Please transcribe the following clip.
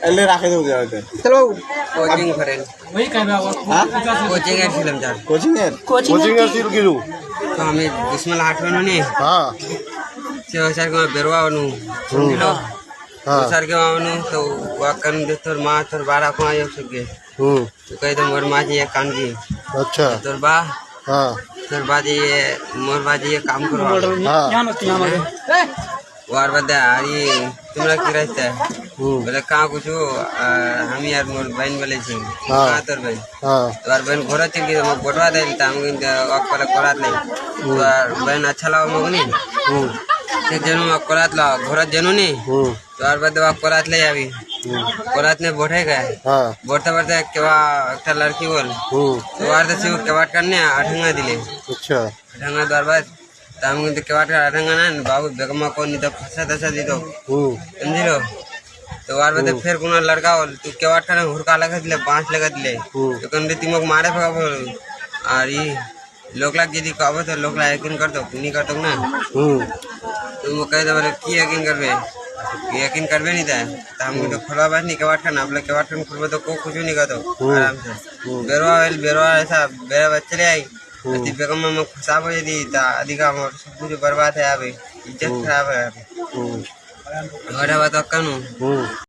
এলে রাখে দেবো যাওয়াতে চলো কোচিং করেন হ্যাঁ কোচিং এর ছিলাম স্যার কোচিং এর কোচিং এর সিল কিরু তো আমি দুশ্মন হাঁটবেন নি হ্যাঁ সে স্যার কে বেরোয়া নু শুনছিল হ্যাঁ স্যার के आनु तो वाकन दे तोर माँ तोर बारा को आयो सके तो कह दे मोर माँ जी ये कान की अच्छा तोर बा हाँ तोर बा जी ये मोर बा जी ये काम करो हाँ वार बदे अरे तुम्हारा की रहता है बोले कहाँ कुछ हम यार मोर बहन बोले छी कहाँ तोर बहन हाँ तोर बहन घोड़ा चल के मैं बोटवा दे ताम वक्त पर कोरात ले तोर बहन अच्छा लगा मगो नहीं से जनू कोरात ला घोड़ा जनू नहीं तोर बदे वक्त कोरात ले आवी कोरात ने बोठे गए हाँ बोलते बोलते केवा एक लड़की बोल तो वार से केवाट करने अठंगा दिले अच्छा अठंगा द्वार बाद ताम के केवाट का अठंगा ना बाबू बेगमा को नहीं तो फंसा दसा दी तो समझी लो तो वार बाद फिर कोना लड़का बोल तू केवाट का हुरका लगा दिले बांस लगा दिले तो कंदे तिमक मारे भगा बोल और ये लोग लाग यदि कहबो तो लोग ला यकीन कर दो नहीं कर दो ना तो वो कह दे बोले की यकीन करबे यकीन करबे नहीं था तो हम तो खुला बात नहीं केवाट खाना बोले केवाट खान खुलबे तो को कुछ नहीं करतो आराम से बेरवा ऐसा बेरा बच्चे आई अति बेगम में फसाब हो यदि ता अधिका मोर सब कुछ बर्बाद है अभी इज्जत खराब है अभी हमारा बात कानू